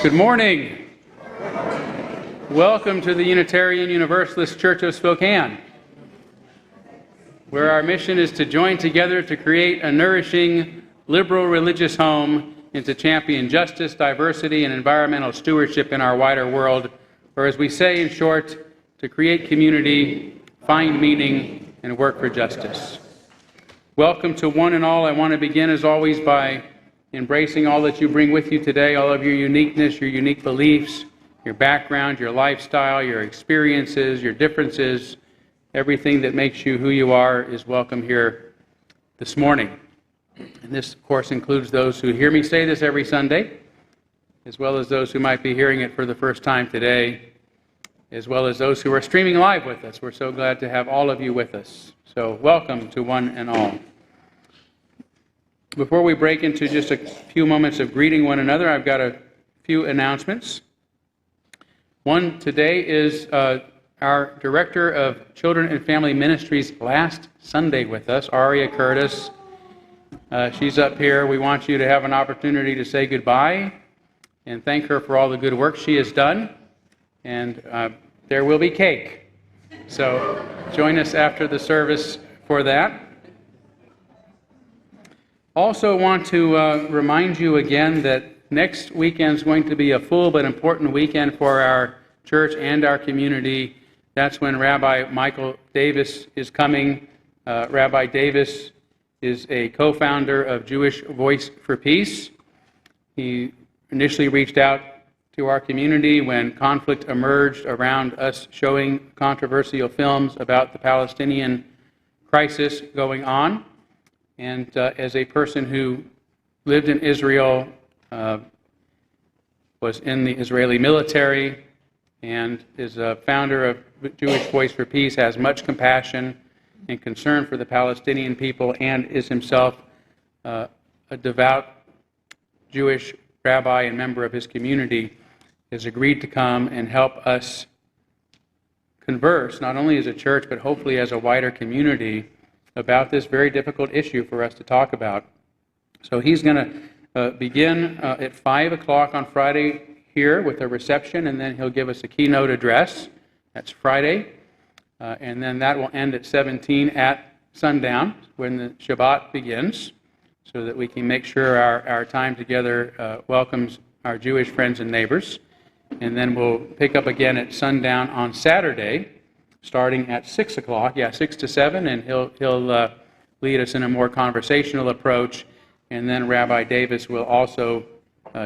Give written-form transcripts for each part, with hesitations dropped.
Good morning. Welcome to the Unitarian Universalist Church of Spokane, where our mission is to join together to create a nourishing, liberal religious home and to champion justice, diversity, and environmental stewardship in our wider world, or as we say in short, to create community, find meaning, and work for justice. Welcome to one and all. I want to begin, as always, by embracing all that you bring with you today, all of your uniqueness, your unique beliefs, your background, your lifestyle, your experiences, your differences. Everything that makes you who you are is welcome here this morning. And this, of course, includes those who hear me say this every Sunday, as well as those who might be hearing it for the first time today, as well as those who are streaming live with us. We're so glad to have all of you with us. So welcome to one and all. Before we break into just a few moments of greeting one another, I've got a few announcements. One today is our Director of Children and Family Ministries last Sunday with us, Aria Curtis. She's up here. We want you to have an opportunity to say goodbye and thank her for all the good work she has done. And there will be cake. So join us after the service for that. Also want to remind you again that next weekend is going to be a full but important weekend for our church and our community. That's when Rabbi Michael Davis is coming. Rabbi Davis is a co-founder of Jewish Voice for Peace. He initially reached out to our community when conflict emerged around us showing controversial films about the Palestinian crisis going on. And as a person who lived in Israel, was in the Israeli military, and is a founder of Jewish Voice for Peace, has much compassion and concern for the Palestinian people, and is himself a devout Jewish rabbi and member of his community, has agreed to come and help us converse, not only as a church, but hopefully as a wider community, about this very difficult issue for us to talk about. So he's going to begin at 5 o'clock on Friday here with a reception, and then he'll give us a keynote address. That's Friday. And then that will end at 17 at sundown when the Shabbat begins, so that we can make sure our time together welcomes our Jewish friends and neighbors. And then we'll pick up again at sundown on Saturday, starting at 6 o'clock, 6 to 7, and he'll lead us in a more conversational approach. And then Rabbi Davis will also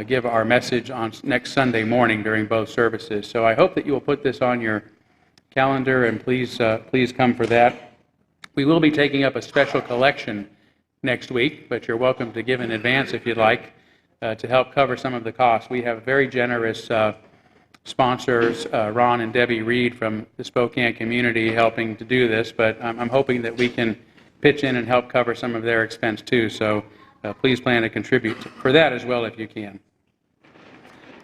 give our message on next Sunday morning during both services. So I hope that you will put this on your calendar, and please come for that. We will be taking up a special collection next week, but you're welcome to give in advance if you'd like to help cover some of the costs. We have very generous sponsors, Ron and Debbie Reed from the Spokane community, helping to do this, but I'm hoping that we can pitch in and help cover some of their expense too, so please plan to contribute for that as well if you can.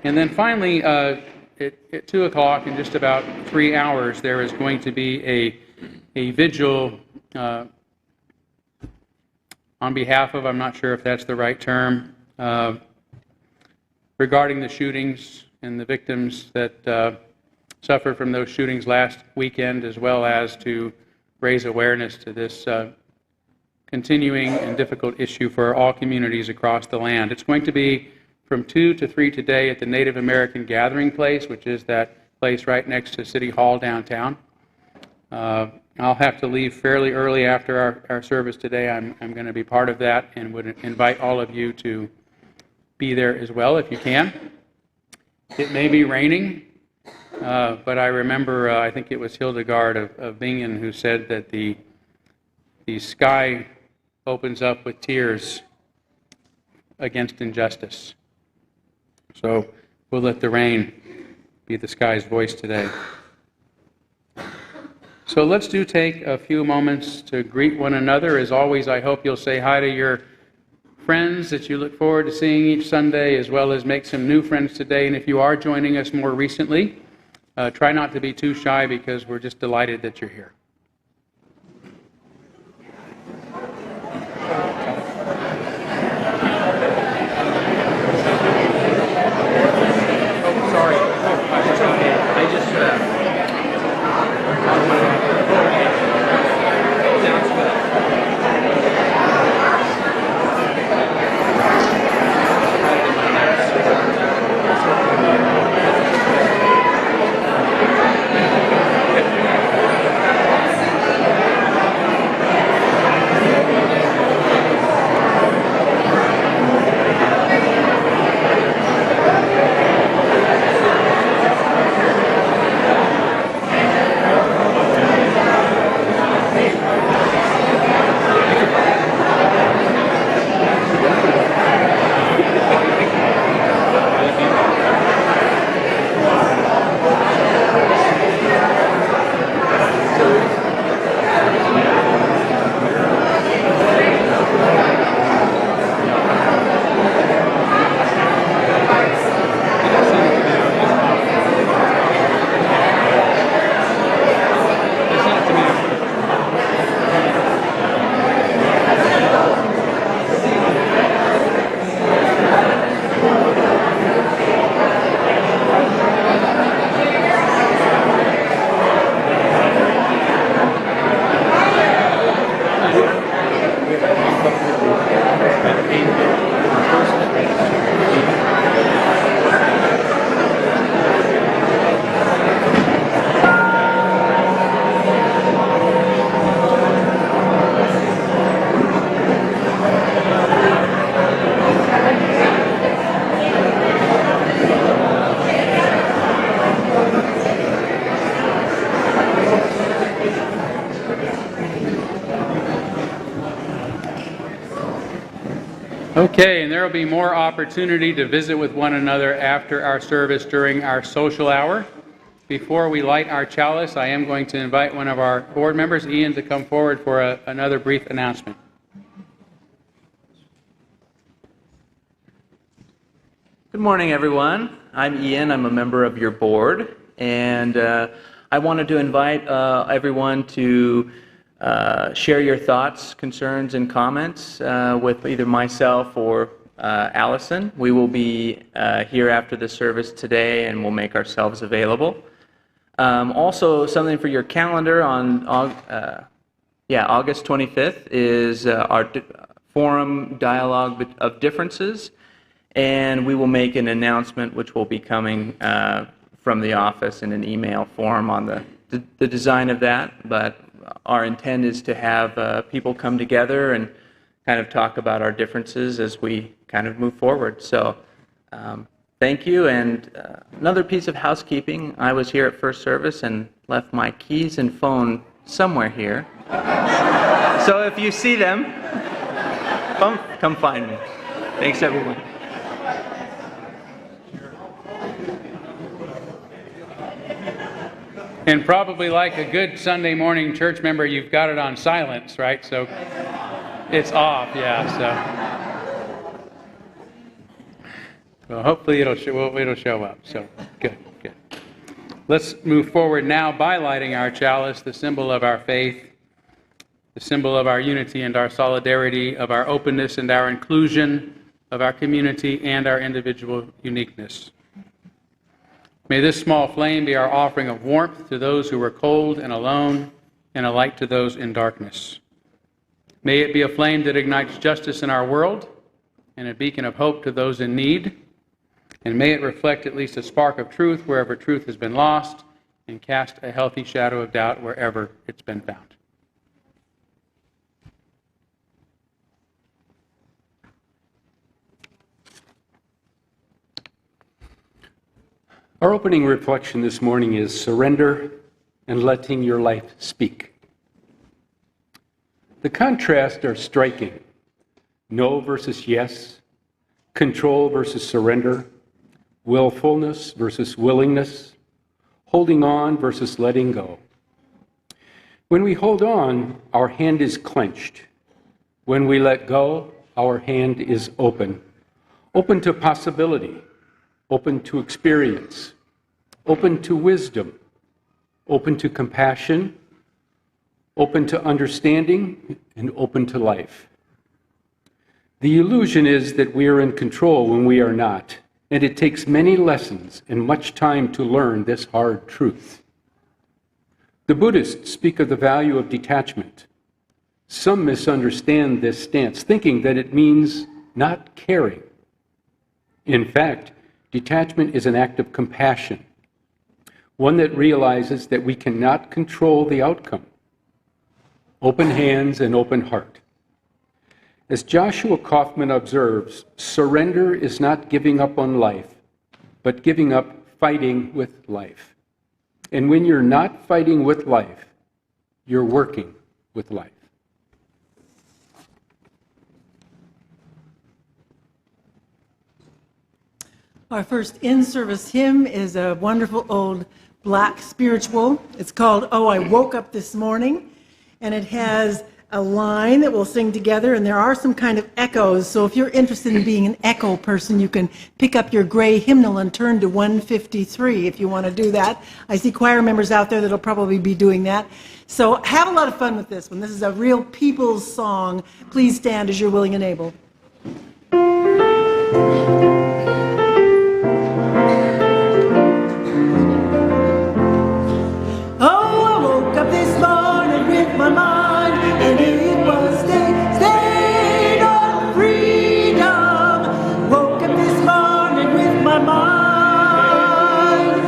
And then finally, at 2 o'clock, in just about 3 hours, there is going to be a vigil on behalf of, I'm not sure if that's the right term, regarding the shootings and the victims that suffered from those shootings last weekend, as well as to raise awareness to this continuing and difficult issue for all communities across the land. It's going to be from 2 to 3 today at the Native American Gathering Place, which is that place right next to City Hall downtown. I'll have to leave fairly early after our service today. I'm going to be part of that and would invite all of you to be there as well if you can. It may be raining, but I remember, I think it was Hildegard of Bingen who said that the the sky opens up with tears against injustice. So we'll let the rain be the sky's voice today. So let's take a few moments to greet one another. As always, I hope you'll say hi to your friends that you look forward to seeing each Sunday, as well as make some new friends today. And if you are joining us more recently, try not to be too shy, because we're just delighted that you're here. Sorry. It's okay. I just... Okay, and there will be more opportunity to visit with one another after our service during our social hour. Before we light our chalice, I am going to invite one of our board members, Ian, to come forward for another brief announcement. Good morning, everyone. I'm Ian. I'm a member of your board, and I wanted to invite everyone to share your thoughts, concerns, and comments with either myself or Allison. We will be here after the service today, and we'll make ourselves available. Also, something for your calendar on August 25th is our Forum Dialogue of Differences, and we will make an announcement which will be coming from the office in an email form on the design of that. But our intent is to have people come together and kind of talk about our differences as we kind of move forward. So thank you. And another piece of housekeeping, I was here at first service and left my keys and phone somewhere here. So if you see them, come find me. Thanks, everyone. And probably like a good Sunday morning church member, you've got it on silence, right? So it's off, yeah. So hopefully it'll show up. So good. Let's move forward now by lighting our chalice, the symbol of our faith, the symbol of our unity and our solidarity, of our openness and our inclusion, of our community and our individual uniqueness. May this small flame be our offering of warmth to those who are cold and alone, and a light to those in darkness. May it be a flame that ignites justice in our world, and a beacon of hope to those in need. And may it reflect at least a spark of truth wherever truth has been lost, and cast a healthy shadow of doubt wherever it's been found. Our opening reflection this morning is surrender and letting your life speak. The contrasts are striking. No versus yes, control versus surrender, willfulness versus willingness, holding on versus letting go. When we hold on, our hand is clenched. When we let go, our hand is open. Open to possibility, open to experience, open to wisdom, open to compassion, open to understanding, and open to life. The illusion is that we are in control when we are not, and it takes many lessons and much time to learn this hard truth. The Buddhists speak of the value of detachment. Some misunderstand this stance, thinking that it means not caring. In fact, detachment is an act of compassion, one that realizes that we cannot control the outcome. Open hands and open heart. As Joshua Kaufman observes, surrender is not giving up on life, but giving up fighting with life. And when you're not fighting with life, you're working with life. Our first in-service hymn is a wonderful old black spiritual. It's called "Oh, I Woke Up This Morning," and it has a line that we'll sing together, and there are some kind of echoes, so if you're interested in being an echo person, you can pick up your gray hymnal and turn to 153 if you want to do that. I see choir members out there that'll probably be doing that. So have a lot of fun with this one. This is a real people's song. Please stand as you're willing and able. Oh, I woke up this morning with my mind, and it was stayed on freedom. Woke up this morning with my mind,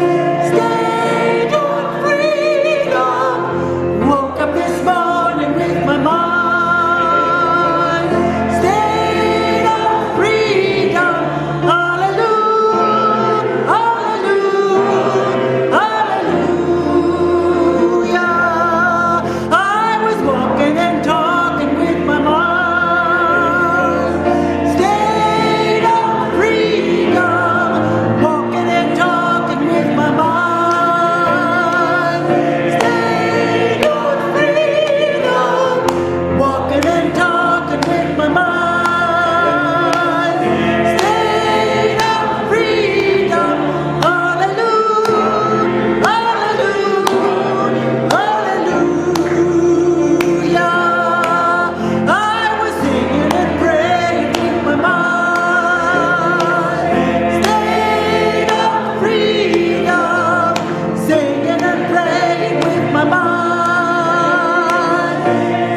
stayed on freedom. Woke up this morning with my mind, stayed on freedom. Hallelujah, hallelujah, hallelujah. I was walking and talking with my mind, stayed on freedom. Walking and talking with my mind, stayed on freedom. Walking and talking with my mind, stayed on freedom. Hallelujah, hallelujah, hallelujah. I was singing and praying with my mind, stayed on freedom. Singing and praying with my mind,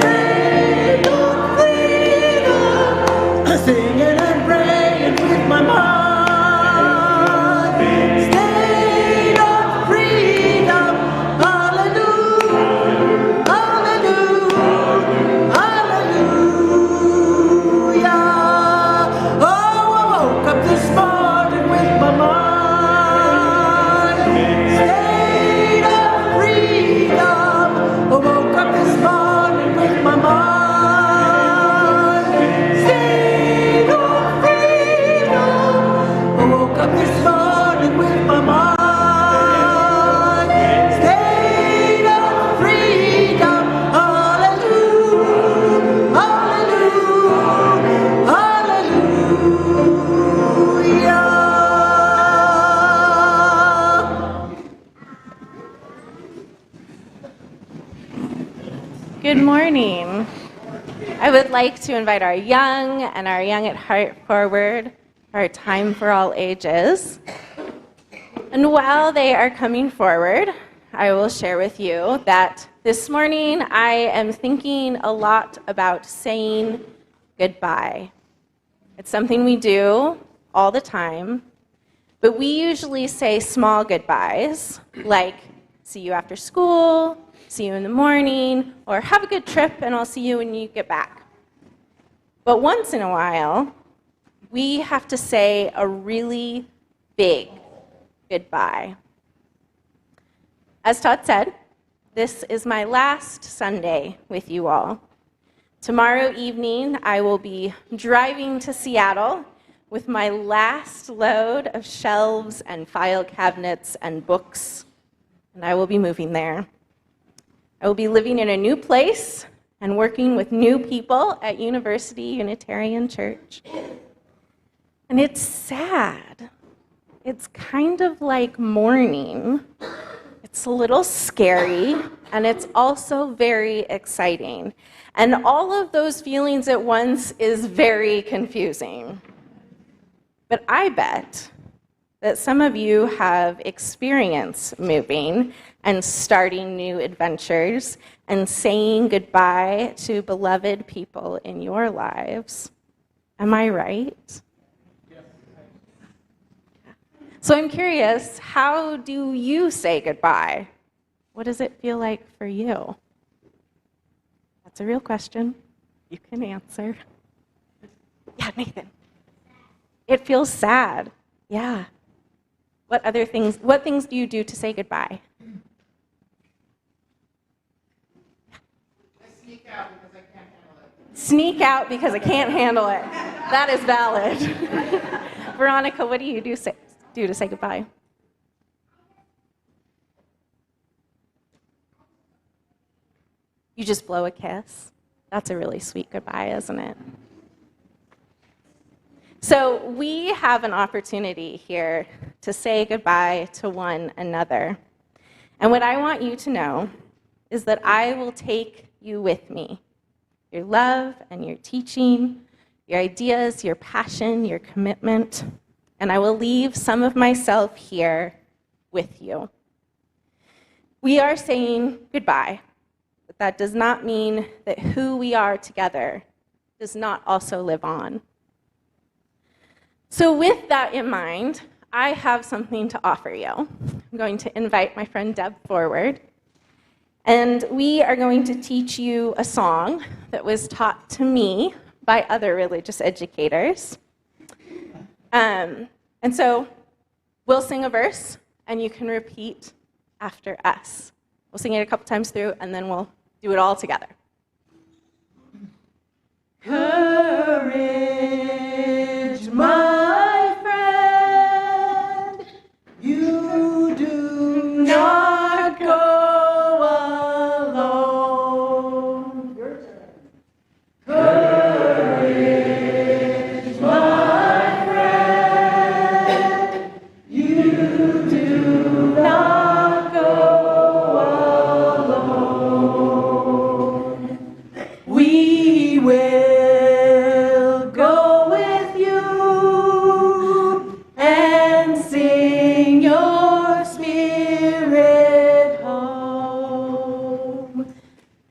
stayed on freedom. Singing and praying with my mind, stayed on freedom. Hallelujah, hallelujah, hallelujah. Oh, I woke up this morning with my mind, stayed on freedom. I woke up this morning with my mind, stayed on freedom. I woke up this morning with my mind, stayed on freedom. Hallelujah, hallelujah, hallelujah. Good morning. I would like to invite our young and our young at heart forward, our time for all ages. And while they are coming forward, I will share with you that this morning I am thinking a lot about saying goodbye. It's something we do all the time, but we usually say small goodbyes, like see you after school, see you in the morning, or have a good trip and I'll see you when you get back. But once in a while, we have to say a really big goodbye. As Todd said, this is my last Sunday with you all. Tomorrow evening, I will be driving to Seattle with my last load of shelves and file cabinets and books, and I will be moving there. I will be living in a new place and working with new people at University Unitarian Church. And it's sad. It's kind of like mourning. It's a little scary, and it's also very exciting. And all of those feelings at once is very confusing. But I bet that some of you have experience moving and starting new adventures and saying goodbye to beloved people in your lives. Am I right? So I'm curious, how do you say goodbye? What does it feel like for you? That's a real question. You can answer. Yeah, Nathan. It feels sad. Yeah. What things do you do to say goodbye? Sneak out because I can't handle it. Sneak out because I can't handle it. That is valid. Veronica, what do you do to say goodbye? You just blow a kiss. That's a really sweet goodbye, isn't it? So we have an opportunity here to say goodbye to one another. And what I want you to know is that I will take you with me. Your love and your teaching, your ideas, your passion, your commitment, and I will leave some of myself here with you. We are saying goodbye, but that does not mean that who we are together does not also live on. So with that in mind, I have something to offer you. I'm going to invite my friend Deb forward, and we are going to teach you a song that was taught to me by other religious educators. And so we'll sing a verse, and you can repeat after us. We'll sing it a couple times through, and then we'll do it all together. Courage, my friend, you do not go alone. Your turn. Courage, my friend, you do not go alone. We will go with you and sing your spirit home.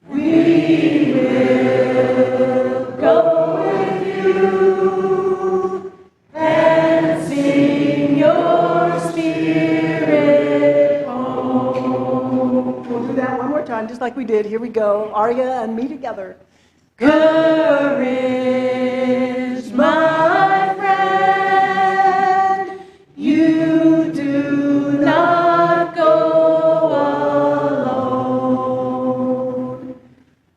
We will go with you and sing your spirit home. We'll do that one more time, just like we did. Here we go. Aria and me together. Courage, my friend, you do not go alone.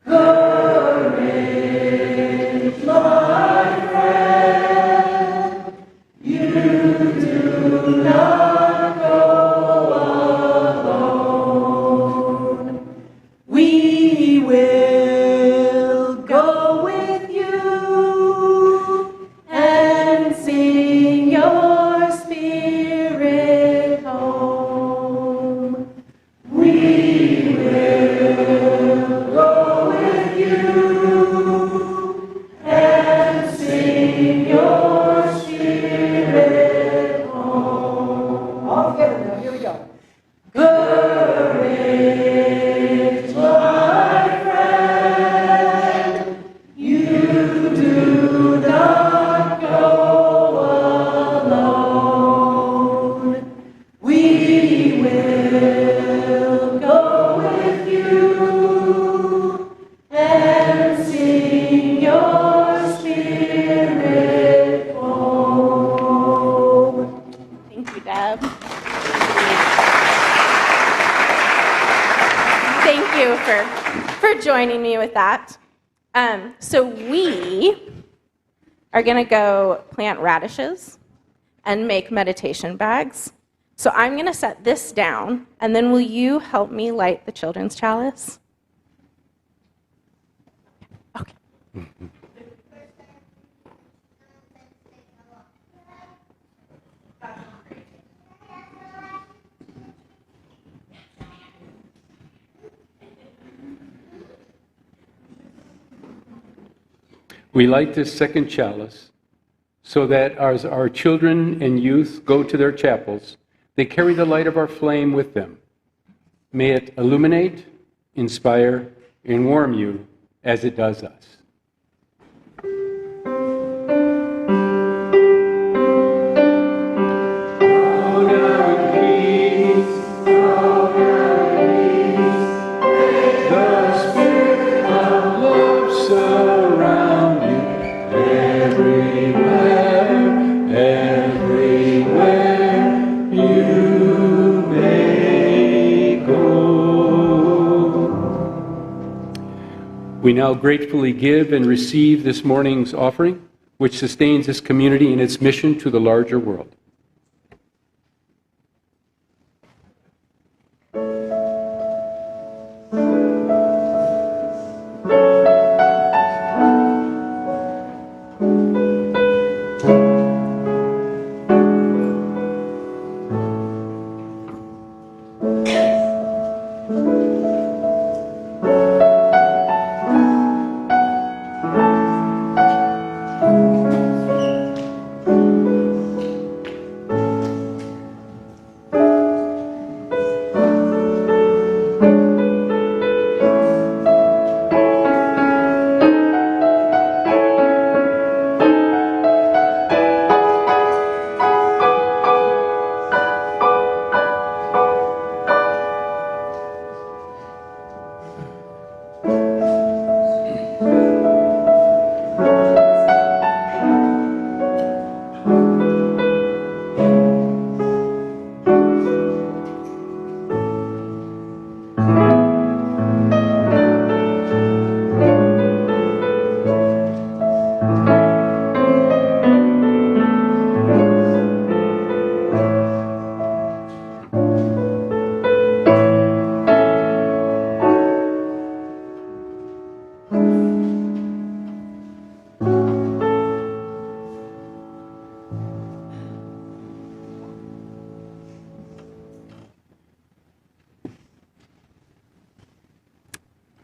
Courage, my friend, you do not go alone. We will go with you and sing your spirit home. We will go with you and sing your spirit home. All together now. Here we go. Courage, my friend, you do not go alone. We will go with you and sing your spirit home. Thank you, Deb. Thank you for joining me with that. So we are going to go plant radishes and make meditation bags. So I'm going to set this down, and then will you help me light the children's chalice? Okay. We light this second chalice so that as our children and youth go to their chapels, they carry the light of our flame with them. May it illuminate, inspire, and warm you as it does us. We now gratefully give and receive this morning's offering, which sustains this community in its mission to the larger world.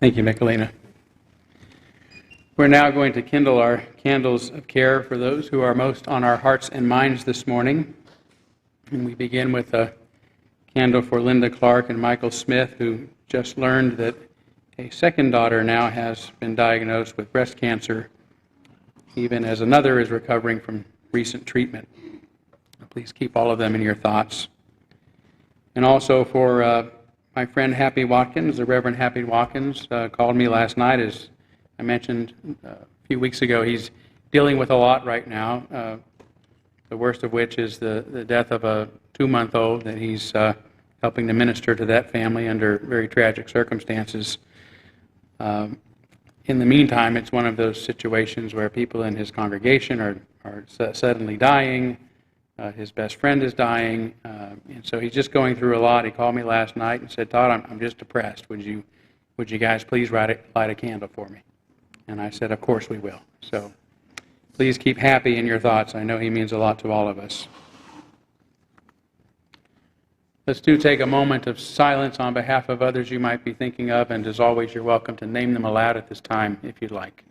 Thank you, Michelina. We're now going to kindle our candles of care for those who are most on our hearts and minds this morning. And we begin with a candle for Linda Clark and Michael Smith, who just learned that a second daughter now has been diagnosed with breast cancer, even as another is recovering from recent treatment. Please keep all of them in your thoughts. And also for my friend Happy Watkins, the Reverend Happy Watkins, called me last night. As I mentioned a few weeks ago, he's dealing with a lot right now, the worst of which is the death of a 2-month-old that he's helping to minister to that family under very tragic circumstances. In the meantime, it's one of those situations where people in his congregation are suddenly dying. His best friend is dying, and so he's just going through a lot. He called me last night and said, "Todd, I'm just depressed. Would you guys please light a candle for me?" And I said, "Of course we will." So please keep Happy in your thoughts. I know he means a lot to all of us. Let's take a moment of silence on behalf of others you might be thinking of, and as always, you're welcome to name them aloud at this time if you'd like.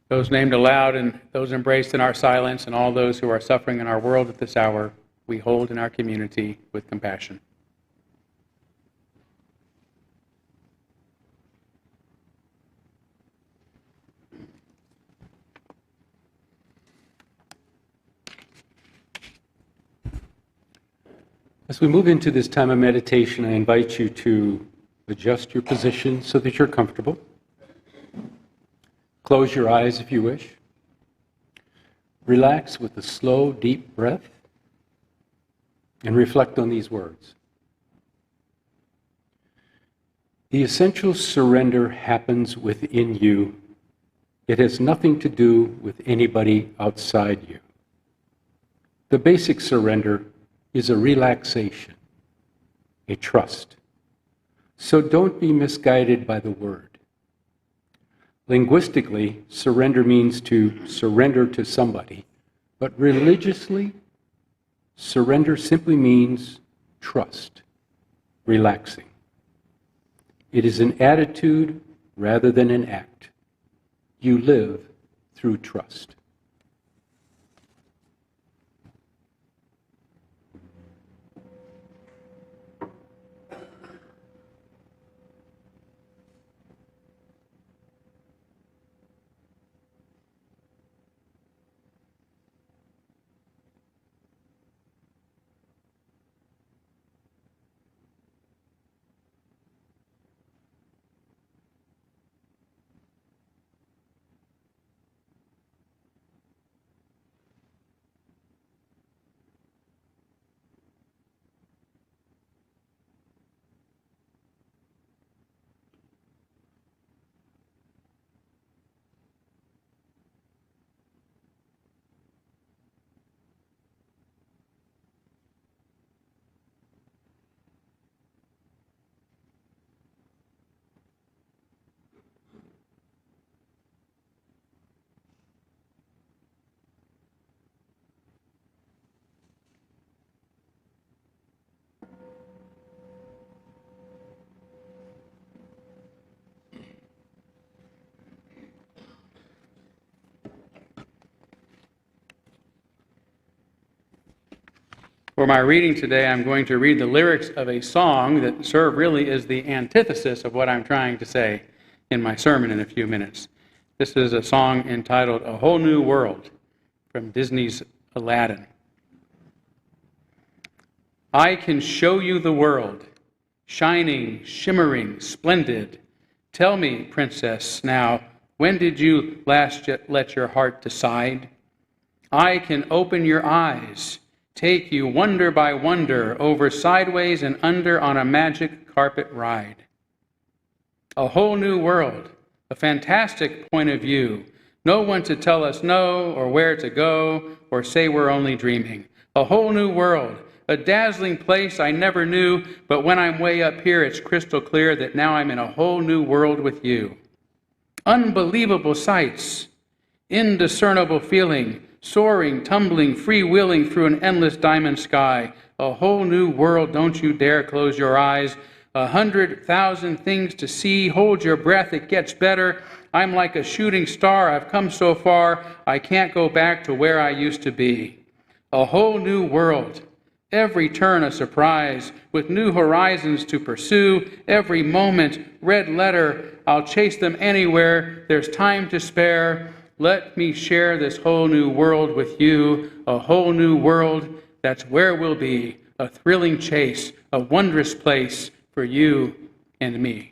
those named aloud and those embraced in our silence, and all those who are suffering in our world at this hour, we hold in our community with compassion. As we move into this time of meditation, I invite you to adjust your position so that you're comfortable. Close your eyes if you wish. Relax with a slow, deep breath and reflect on these words. The essential surrender happens within you. It has nothing to do with anybody outside you. The basic surrender is a relaxation, a trust. So don't be misguided by the word. Linguistically, surrender means to surrender to somebody, but religiously, surrender simply means trust, relaxing. It is an attitude rather than an act. You live through trust. For my reading today, I'm going to read the lyrics of a song that really is the antithesis of what I'm trying to say in my sermon in a few minutes. This is a song entitled A Whole New World from Disney's Aladdin. I can show you the world, shining, shimmering, splendid. Tell me, princess, now, when did you last let your heart decide? I can open your eyes, take you wonder by wonder, over sideways and under on a magic carpet ride. A whole new world, a fantastic point of view. No one to tell us no, or where to go, or say we're only dreaming. A whole new world, a dazzling place I never knew, but when I'm way up here, it's crystal clear that now I'm in a whole new world with you. Unbelievable sights, indiscernible feeling, soaring, tumbling, freewheeling through an endless diamond sky. A whole new world, don't you dare close your eyes. 100,000 things to see, hold your breath, it gets better. I'm like a shooting star, I've come so far, I can't go back to where I used to be. A whole new world, every turn a surprise, with new horizons to pursue, every moment, red letter, I'll chase them anywhere, there's time to spare. Let me share this whole new world with you, a whole new world, that's where we'll be, a thrilling chase, a wondrous place for you and me.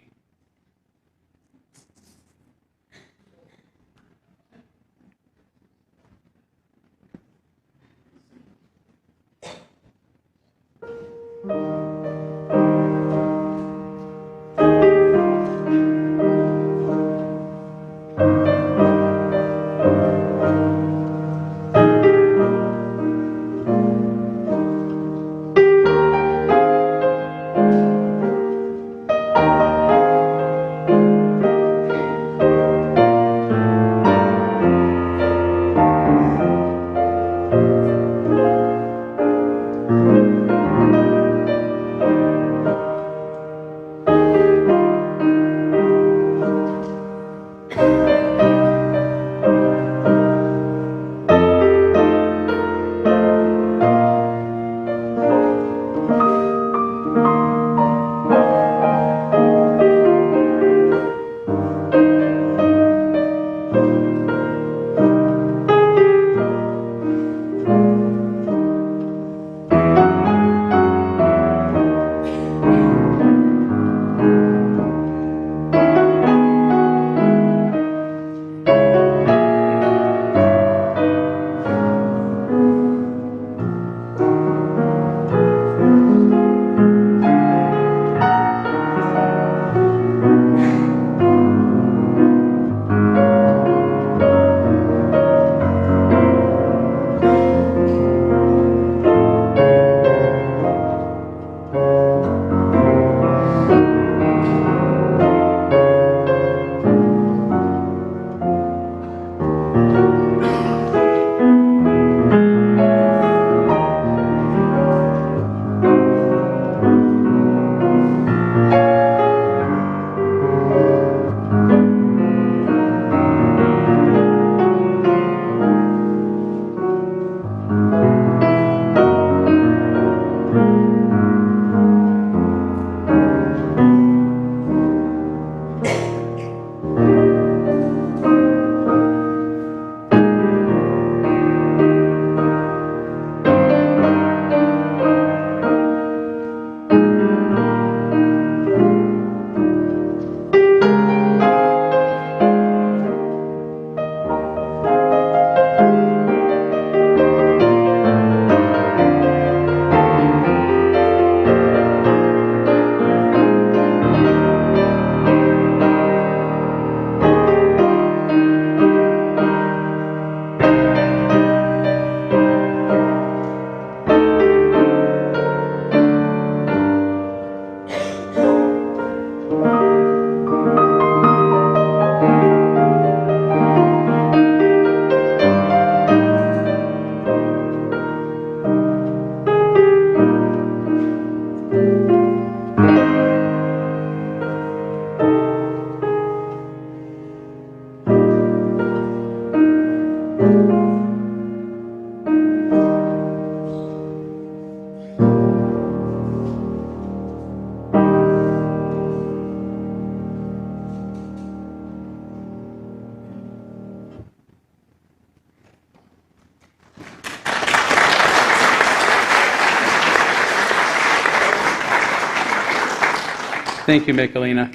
Thank you, Michelina.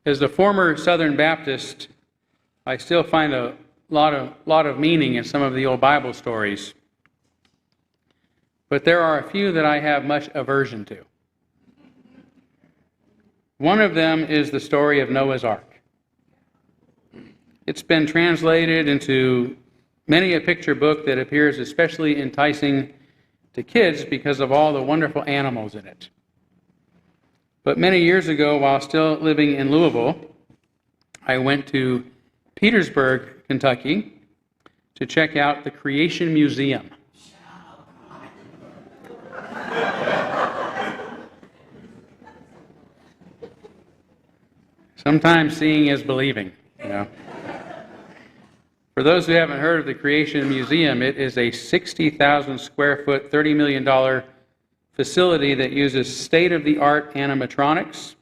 As a former Southern Baptist, I still find a lot of meaning in some of the old Bible stories. But there are a few that I have much aversion to. One of them is the story of Noah's Ark. It's been translated into many a picture book that appears especially enticing to kids because of all the wonderful animals in it. But many years ago, while still living in Louisville, I went to Petersburg, Kentucky, to check out the Creation Museum. Sometimes seeing is believing, you know. For those who haven't heard of the Creation Museum, it is a 60,000 square foot, $30 million facility that uses state-of-the-art animatronics,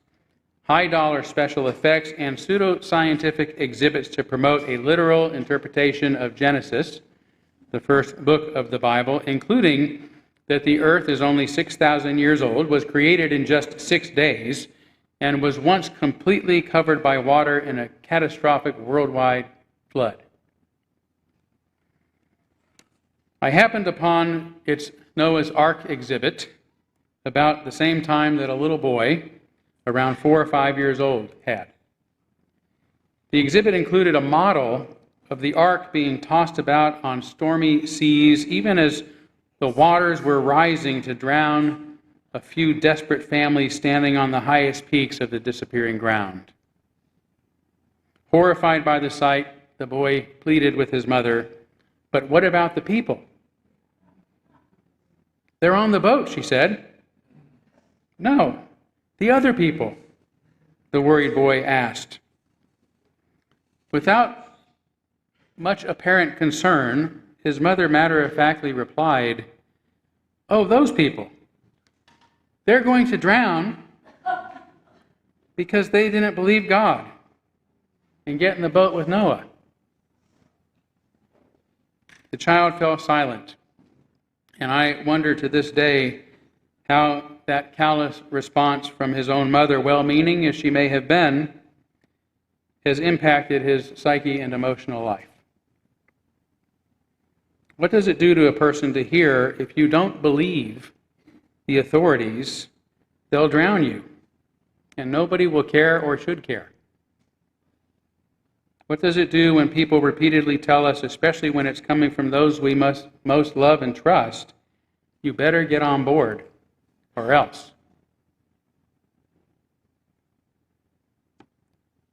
high-dollar special effects, and pseudo-scientific exhibits to promote a literal interpretation of Genesis, the first book of the Bible, including that the earth is only 6,000 years old, was created in just 6 days, and was once completely covered by water in a catastrophic worldwide flood. I happened upon its Noah's Ark exhibit about the same time that a little boy, around 4 or 5 years old, had. The exhibit included a model of the ark being tossed about on stormy seas, even as the waters were rising to drown a few desperate families standing on the highest peaks of the disappearing ground. Horrified by the sight, the boy pleaded with his mother, "But what about the people?" "They're on the boat," she said. "No, the other people," the worried boy asked. Without much apparent concern, his mother matter-of-factly replied, "Oh, those people. They're going to drown because they didn't believe God and get in the boat with Noah." The child fell silent, and I wonder to this day how that callous response from his own mother, well-meaning as she may have been, has impacted his psyche and emotional life. What does it do to a person to hear, if you don't believe the authorities, they'll drown you, and nobody will care or should care? What does it do when people repeatedly tell us, especially when it's coming from those we must most love and trust, you better get on board, or else?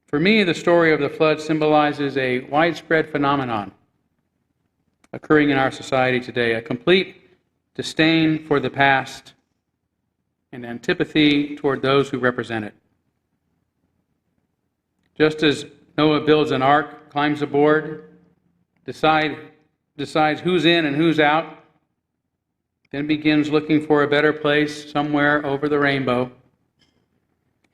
For me, the story of the flood symbolizes a widespread phenomenon occurring in our society today, a complete disdain for the past and antipathy toward those who represent it. Just as Noah builds an ark, climbs aboard, decides who's in and who's out, then begins looking for a better place somewhere over the rainbow,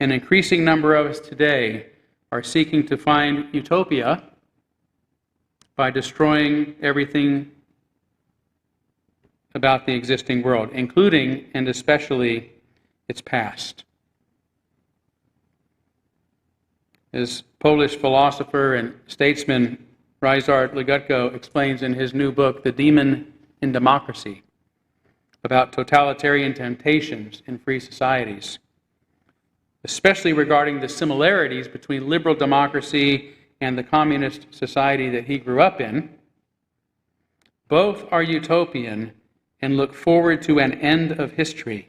an increasing number of us today are seeking to find utopia by destroying everything about the existing world, including and especially its past. As Polish philosopher and statesman Ryszard Legutko explains in his new book, The Demon in Democracy, about totalitarian temptations in free societies, especially regarding the similarities between liberal democracy and the communist society that he grew up in. Both are utopian and look forward to an end of history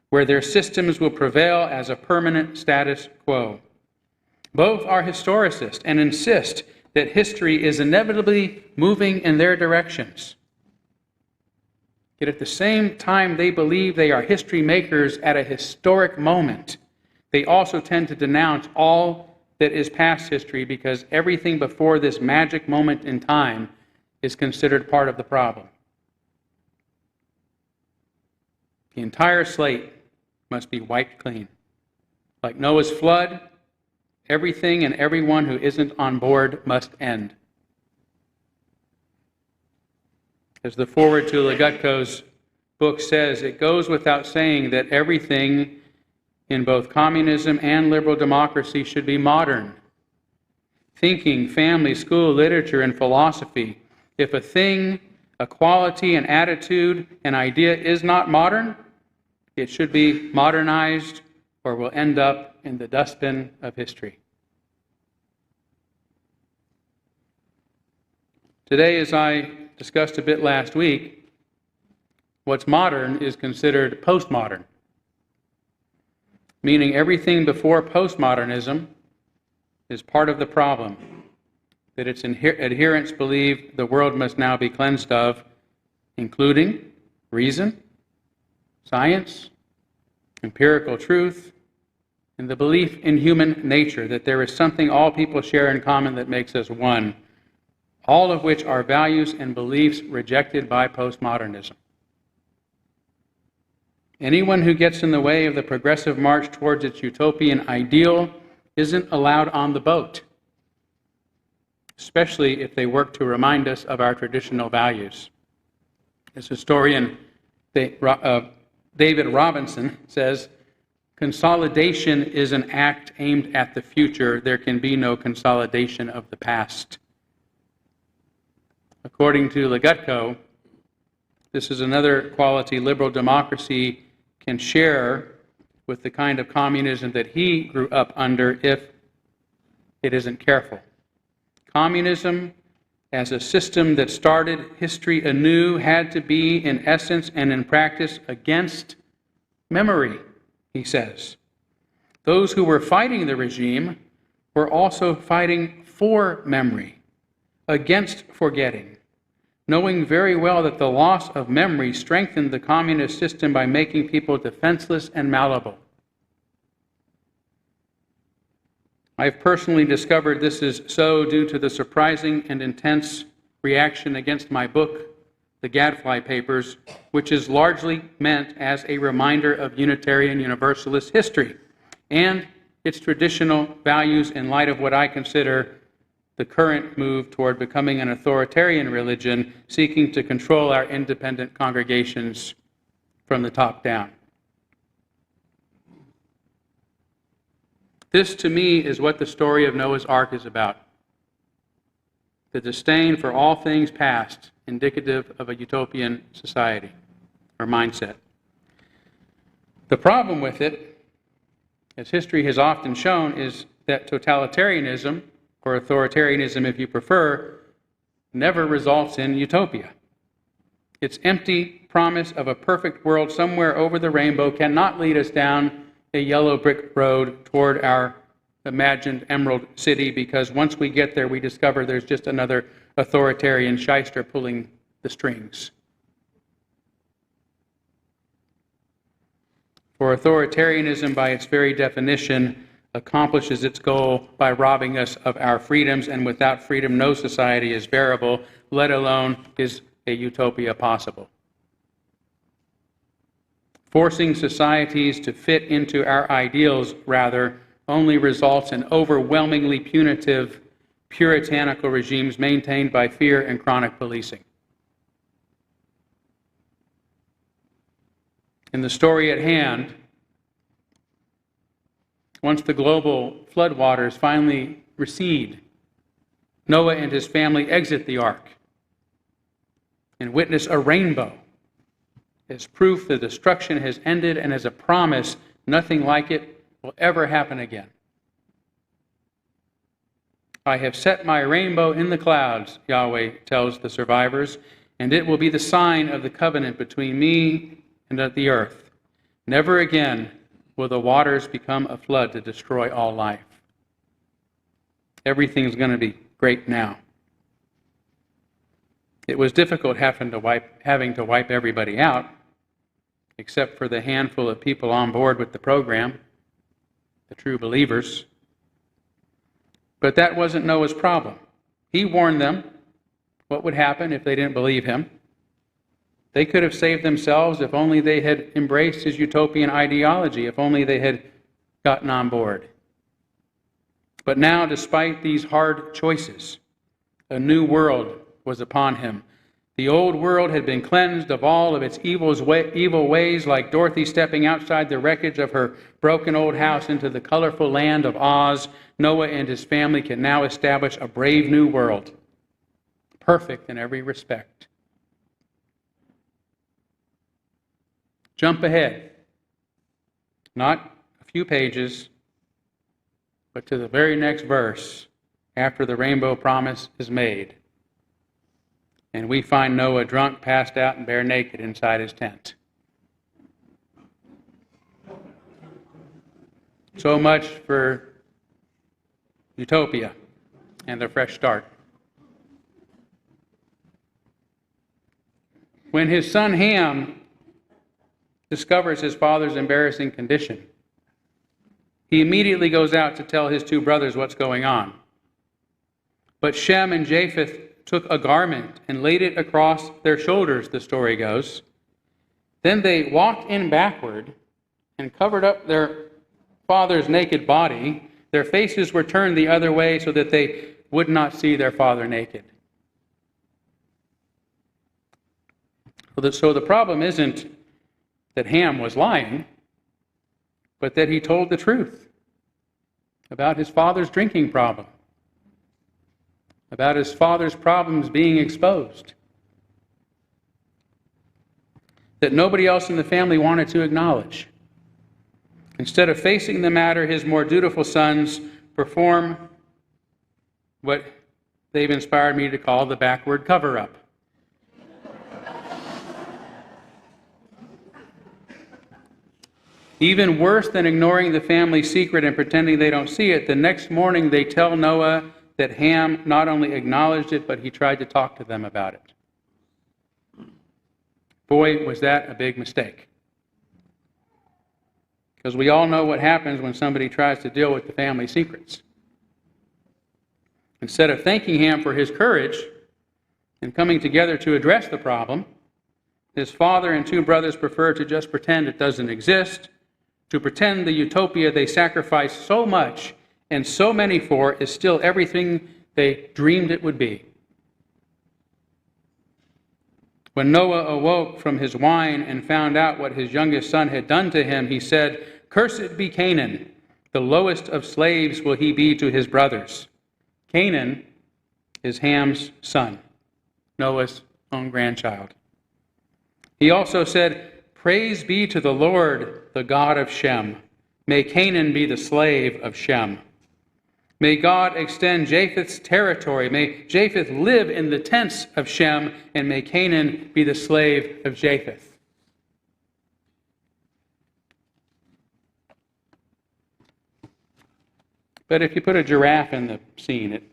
where their systems will prevail as a permanent status quo. Both are historicists and insist that history is inevitably moving in their directions. Yet at the same time they believe they are history makers at a historic moment, they also tend to denounce all that is past history because everything before this magic moment in time is considered part of the problem. The entire slate must be wiped clean. Like Noah's flood, everything and everyone who isn't on board must end. As the foreword to Legutko's book says, it goes without saying that everything in both communism and liberal democracy should be modern. Thinking, family, school, literature, and philosophy. If a thing, a quality, an attitude, an idea is not modern, it should be modernized or will end up in the dustbin of history. Today, as I discussed a bit last week, what's modern is considered postmodern, meaning everything before postmodernism is part of the problem, that its adherents believe the world must now be cleansed of, including reason, science, empirical truth, and the belief in human nature, that there is something all people share in common that makes us one, all of which are values and beliefs rejected by postmodernism. Anyone who gets in the way of the progressive march towards its utopian ideal isn't allowed on the boat, especially if they work to remind us of our traditional values. As historian David Robinson says, consolidation is an act aimed at the future. There can be no consolidation of the past. According to Legutko, this is another quality liberal democracy can share with the kind of communism that he grew up under if it isn't careful. Communism, as a system that started history anew, had to be, in essence and in practice, against memory, he says. Those who were fighting the regime were also fighting for memory, against forgetting, knowing very well that the loss of memory strengthened the communist system by making people defenseless and malleable. I've personally discovered this is so due to the surprising and intense reaction against my book, The Gadfly Papers, which is largely meant as a reminder of Unitarian Universalist history and its traditional values in light of what I consider the current move toward becoming an authoritarian religion seeking to control our independent congregations from the top down. This, to me, is what the story of Noah's Ark is about. The disdain for all things past, indicative of a utopian society or mindset. The problem with it, as history has often shown, is that totalitarianism, or authoritarianism if you prefer, never results in utopia. Its empty promise of a perfect world somewhere over the rainbow cannot lead us down a yellow brick road toward our imagined emerald city, because once we get there, we discover there's just another authoritarian shyster pulling the strings. For authoritarianism, by its very definition, accomplishes its goal by robbing us of our freedoms, and without freedom, no society is bearable, let alone is a utopia possible. Forcing societies to fit into our ideals, rather, only results in overwhelmingly punitive, puritanical regimes maintained by fear and chronic policing. In the story at hand, once the global floodwaters finally recede, Noah and his family exit the ark and witness a rainbow as proof the destruction has ended, and as a promise nothing like it will ever happen again. I have set my rainbow in the clouds, Yahweh tells the survivors, and it will be the sign of the covenant between me and the earth. Never again will the waters become a flood to destroy all life. Everything's going to be great now. It was difficult having to wipe everybody out, except for the handful of people on board with the program, the true believers. But that wasn't Noah's problem. He warned them what would happen if they didn't believe him. They could have saved themselves if only they had embraced his utopian ideology, if only they had gotten on board. But now, despite these hard choices, a new world was upon him. The old world had been cleansed of all of its evil ways, like Dorothy stepping outside the wreckage of her broken old house into the colorful land of Oz. Noah and his family can now establish a brave new world, perfect in every respect. Jump ahead, not a few pages, but to the very next verse after the rainbow promise is made. And we find Noah drunk, passed out, and bare naked inside his tent. So much for utopia and a fresh start. When his son Ham discovers his father's embarrassing condition, he immediately goes out to tell his two brothers what's going on. But Shem and Japheth took a garment and laid it across their shoulders, the story goes. Then they walked in backward and covered up their father's naked body. Their faces were turned the other way so that they would not see their father naked. So the problem isn't that Ham was lying, but that he told the truth about his father's drinking problem, about his father's problems being exposed, that nobody else in the family wanted to acknowledge. Instead of facing the matter, his more dutiful sons perform what they've inspired me to call the backward cover-up. Even worse than ignoring the family secret and pretending they don't see it, the next morning they tell Noah that Ham not only acknowledged it, but he tried to talk to them about it. Boy, was that a big mistake. Because we all know what happens when somebody tries to deal with the family secrets. Instead of thanking Ham for his courage and coming together to address the problem, his father and two brothers prefer to just pretend it doesn't exist, to pretend the utopia they sacrificed so much and so many for is still everything they dreamed it would be. When Noah awoke from his wine and found out what his youngest son had done to him, he said, "Cursed be Canaan, the lowest of slaves will he be to his brothers." Canaan is Ham's son, Noah's own grandchild. He also said, "Praise be to the Lord, the God of Shem. May Canaan be the slave of Shem. May God extend Japheth's territory. May Japheth live in the tents of Shem, and may Canaan be the slave of Japheth." But if you put a giraffe in the scene, it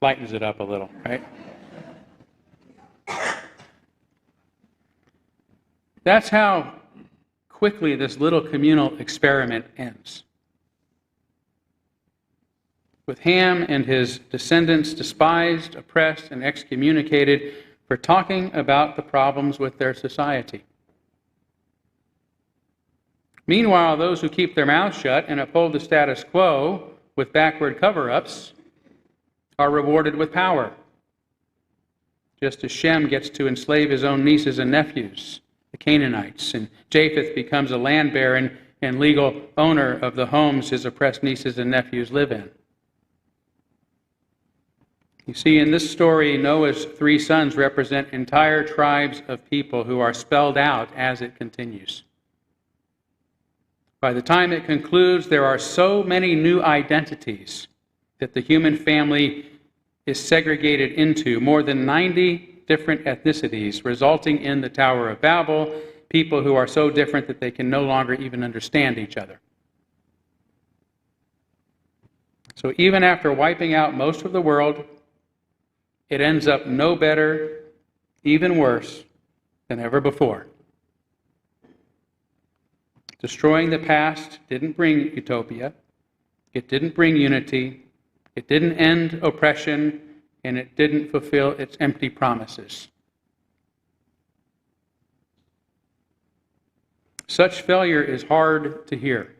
lightens it up a little, right? That's how quickly this little communal experiment ends. With Ham and his descendants despised, oppressed, and excommunicated for talking about the problems with their society. Meanwhile, those who keep their mouths shut and uphold the status quo with backward cover-ups are rewarded with power, just as Shem gets to enslave his own nieces and nephews, the Canaanites, and Japheth becomes a land baron and legal owner of the homes his oppressed nieces and nephews live in. You see, in this story, Noah's three sons represent entire tribes of people who are spelled out as it continues. By the time it concludes, there are so many new identities that the human family is segregated into, more than 90 different ethnicities, resulting in the Tower of Babel, people who are so different that they can no longer even understand each other. So even after wiping out most of the world, it ends up no better, even worse, than ever before. Destroying the past didn't bring utopia. It didn't bring unity. It didn't end oppression, and it didn't fulfill its empty promises. Such failure is hard to hear,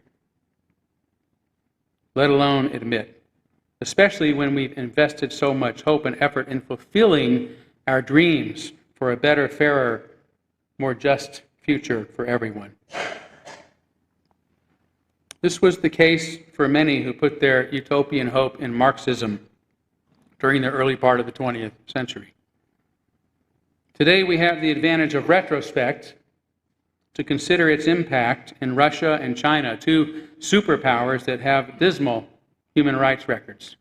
let alone admit, especially when we've invested so much hope and effort in fulfilling our dreams for a better, fairer, more just future for everyone. This was the case for many who put their utopian hope in Marxism during the early part of the 20th century. Today we have the advantage of retrospect to consider its impact in Russia and China, two superpowers that have dismal human rights records.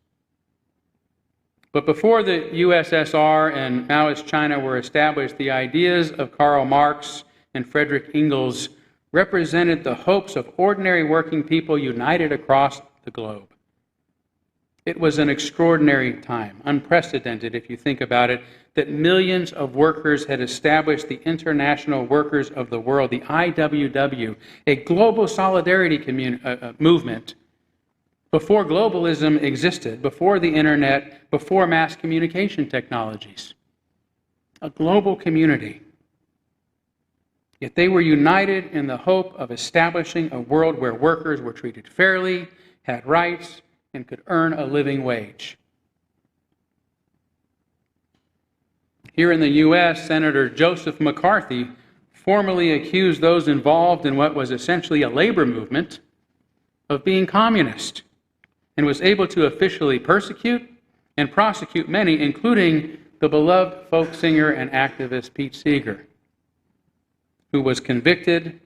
But before the USSR and Maoist China were established, the ideas of Karl Marx and Friedrich Engels represented the hopes of ordinary working people united across the globe. It was an extraordinary time, unprecedented if you think about it, that millions of workers had established the International Workers of the World, the IWW, a global solidarity movement before globalism existed, before the internet, before mass communication technologies. A global community. Yet they were united in the hope of establishing a world where workers were treated fairly, had rights, and could earn a living wage. Here in the U.S., Senator Joseph McCarthy formally accused those involved in what was essentially a labor movement of being communist, and was able to officially persecute and prosecute many, including the beloved folk singer and activist Pete Seeger, who was convicted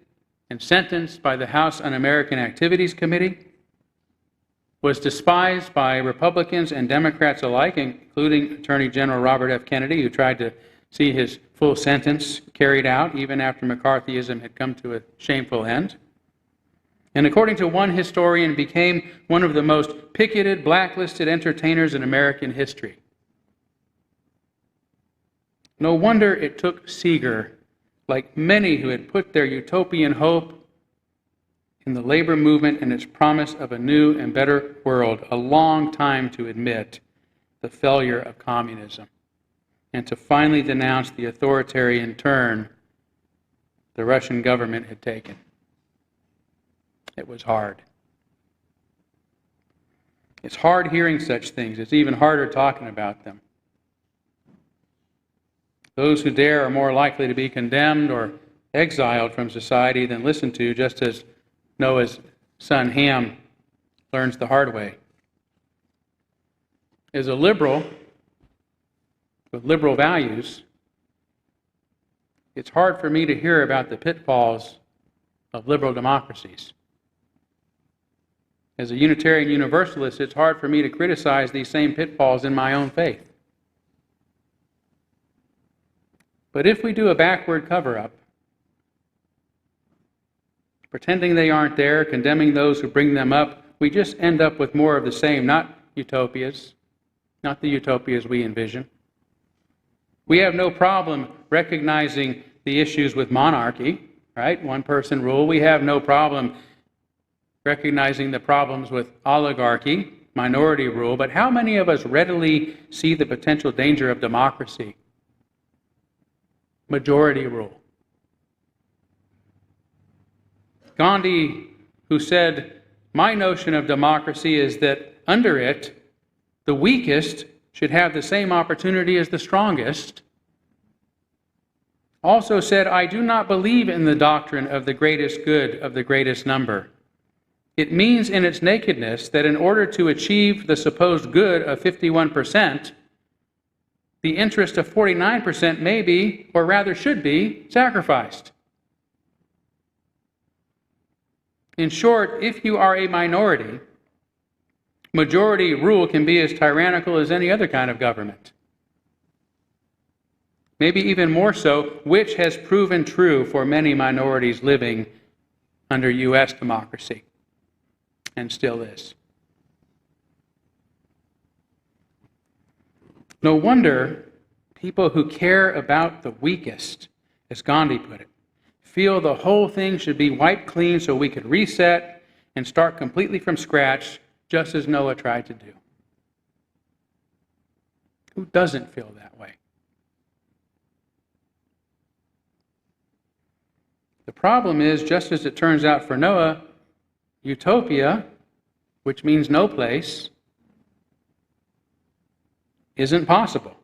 and sentenced by the House Un-American Activities Committee, was despised by Republicans and Democrats alike, including Attorney General Robert F. Kennedy, who tried to see his full sentence carried out even after McCarthyism had come to a shameful end. And according to one historian, became one of the most picketed, blacklisted entertainers in American history. No wonder it took Seeger, like many who had put their utopian hope in the labor movement and its promise of a new and better world, a long time to admit the failure of communism and to finally denounce the authoritarian turn the Russian government had taken. It was hard. It's hard hearing such things. It's even harder talking about them. Those who dare are more likely to be condemned or exiled from society than listened to, just as Noah's son Ham learns the hard way. As a liberal with liberal values, it's hard for me to hear about the pitfalls of liberal democracies. As a Unitarian Universalist, it's hard for me to criticize these same pitfalls in my own faith. But if we do a backward cover-up, pretending they aren't there, condemning those who bring them up, we just end up with more of the same, not utopias, not the utopias we envision. We have no problem recognizing the issues with monarchy, right? One-person rule. We have no problem recognizing the problems with oligarchy, minority rule, but how many of us readily see the potential danger of democracy? Majority rule. Gandhi, who said, "My notion of democracy is that under it, the weakest should have the same opportunity as the strongest," also said, "I do not believe in the doctrine of the greatest good of the greatest number. It means in its nakedness that in order to achieve the supposed good of 51%, the interest of 49% may be, or rather should be, sacrificed." In short, if you are a minority, majority rule can be as tyrannical as any other kind of government. Maybe even more so, which has proven true for many minorities living under U.S. democracy, and still is. No wonder people who care about the weakest, as Gandhi put it, feel the whole thing should be wiped clean so we could reset and start completely from scratch, just as Noah tried to do. Who doesn't feel that way? The problem is, just as it turns out for Noah, utopia, which means no place, isn't possible.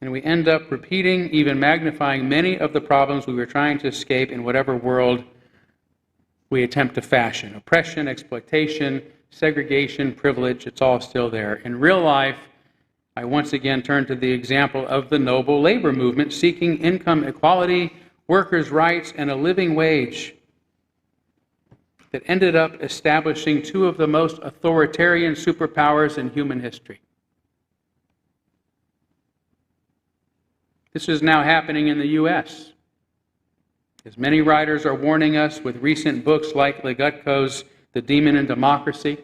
And we end up repeating, even magnifying many of the problems we were trying to escape in whatever world we attempt to fashion. Oppression, exploitation, segregation, privilege, it's all still there. In real life, I once again turn to the example of the noble labor movement seeking income equality, workers' rights, and a living wage that ended up establishing two of the most authoritarian superpowers in human history. This is now happening in the U.S. As many writers are warning us with recent books like Legutko's The Demon in Democracy,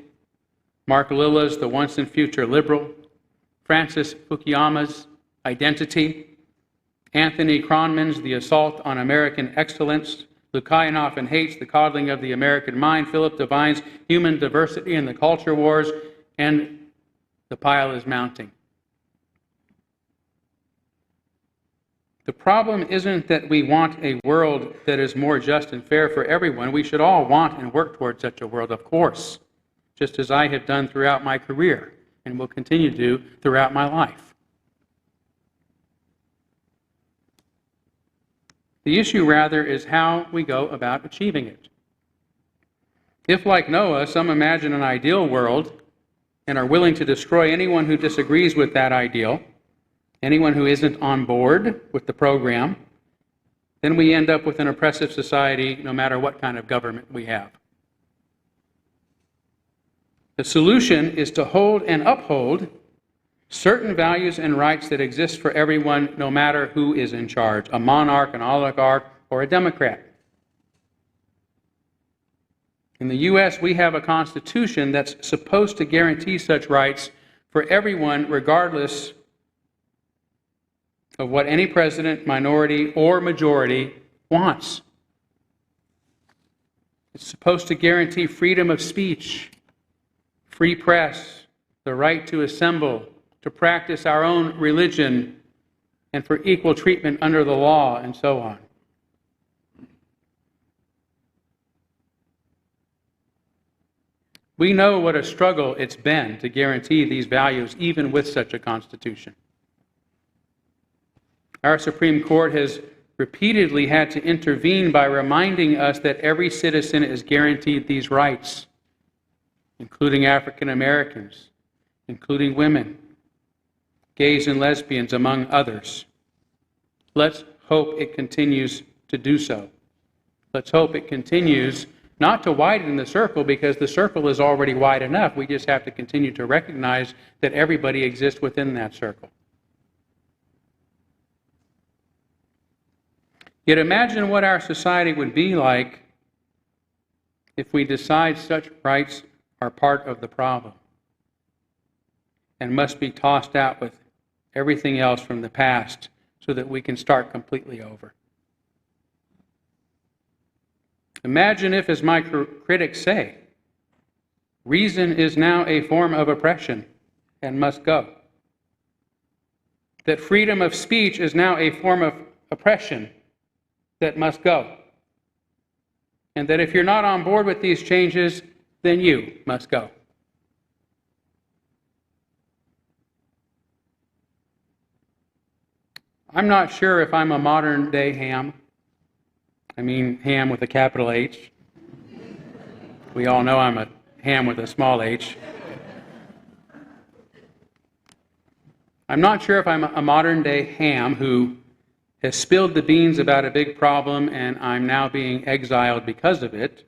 Mark Lilla's The Once and Future Liberal, Francis Fukuyama's Identity, Anthony Kronman's The Assault on American Excellence, Lukianoff and Haight's The Coddling of the American Mind, Philip Devine's Human Diversity and the Culture Wars, and the pile is mounting. The problem isn't that we want a world that is more just and fair for everyone. We should all want and work towards such a world, of course, just as I have done throughout my career and will continue to do throughout my life. The issue, rather, is how we go about achieving it. If, like Noah, some imagine an ideal world and are willing to destroy anyone who disagrees with that ideal, anyone who isn't on board with the program, then we end up with an oppressive society no matter what kind of government we have. The solution is to hold and uphold certain values and rights that exist for everyone no matter who is in charge, a monarch, an oligarch, or a Democrat. In the U.S., we have a constitution that's supposed to guarantee such rights for everyone regardless of what any president, minority, or majority wants. It's supposed to guarantee freedom of speech, free press, the right to assemble, to practice our own religion, and for equal treatment under the law, and so on. We know what a struggle it's been to guarantee these values, even with such a constitution. Our Supreme Court has repeatedly had to intervene by reminding us that every citizen is guaranteed these rights, including African Americans, including women, gays and lesbians, among others. Let's hope it continues to do so. Let's hope it continues not to widen the circle, because the circle is already wide enough. We just have to continue to recognize that everybody exists within that circle. Yet imagine what our society would be like if we decide such rights are part of the problem and must be tossed out with everything else from the past so that we can start completely over. Imagine if, as my critics say, reason is now a form of oppression and must go. That freedom of speech is now a form of oppression that must go. And that if you're not on board with these changes, then you must go. I'm not sure if I'm a modern day ham. I mean ham with a capital H. We all know I'm a ham with a small h. I'm not sure if I'm a modern day ham who has spilled the beans about a big problem and I'm now being exiled because of it,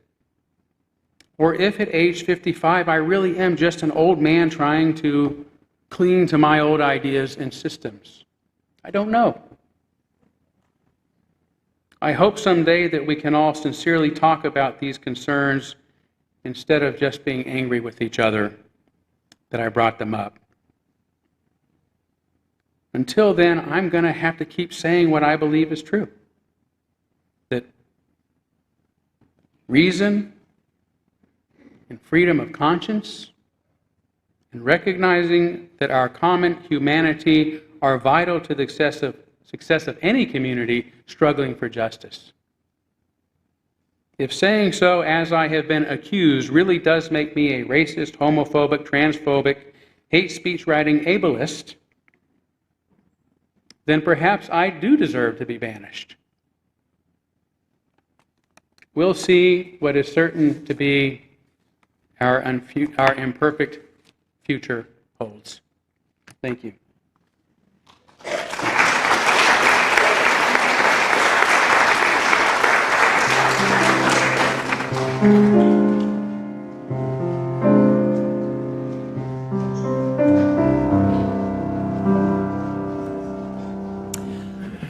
or if at age 55 I really am just an old man trying to cling to my old ideas and systems. I don't know. I hope someday that we can all sincerely talk about these concerns instead of just being angry with each other that I brought them up. Until then, I'm going to have to keep saying what I believe is true. That reason and freedom of conscience and recognizing that our common humanity are vital to the success of any community struggling for justice. If saying so, as I have been accused, really does make me a racist, homophobic, transphobic, hate speech writing ableist, then perhaps I do deserve to be banished. We'll see what is certain to be our imperfect future holds. Thank you.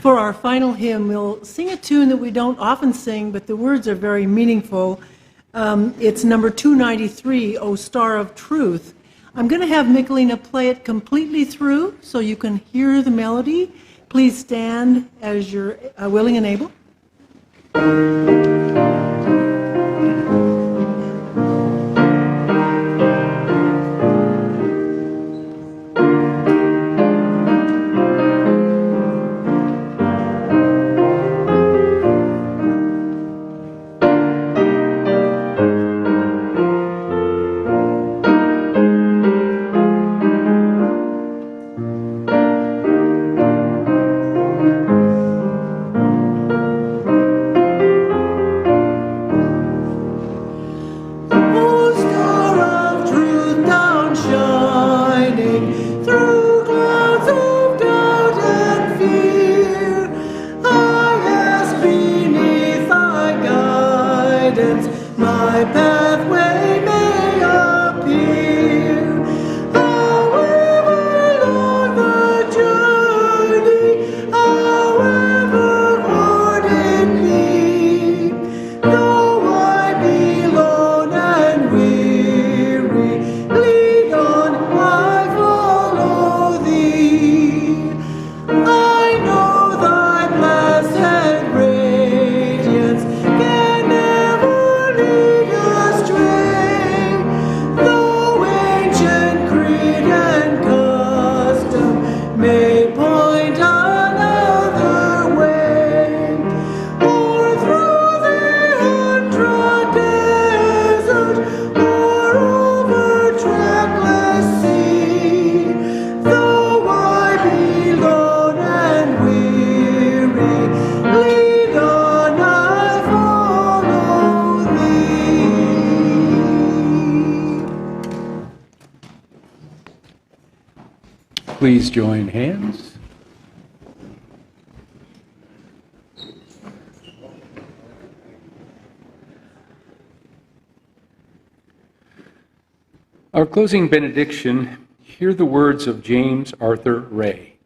For our final hymn, we'll sing a tune that we don't often sing, but the words are very meaningful. It's number 293, O Star of Truth. I'm going to have Michelina play it completely through so you can hear the melody. Please stand as you're willing and able. Please join hands. Our closing benediction, hear the words of James Arthur Ray.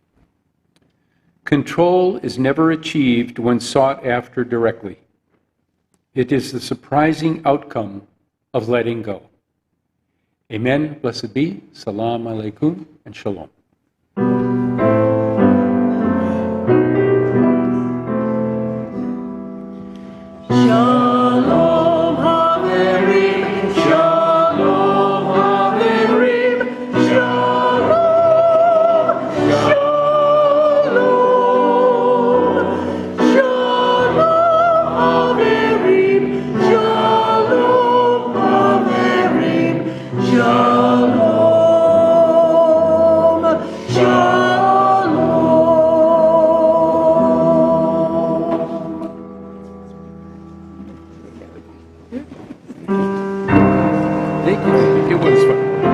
Control is never achieved when sought after directly. It is the surprising outcome of letting go. Amen, blessed be, salam alaikum, and shalom. Shalom Haverim, Shalom Haverim, Shalom, Shalom, Shalom Haverim, Shalom Haverim, Shalom, Shalom. It was fun.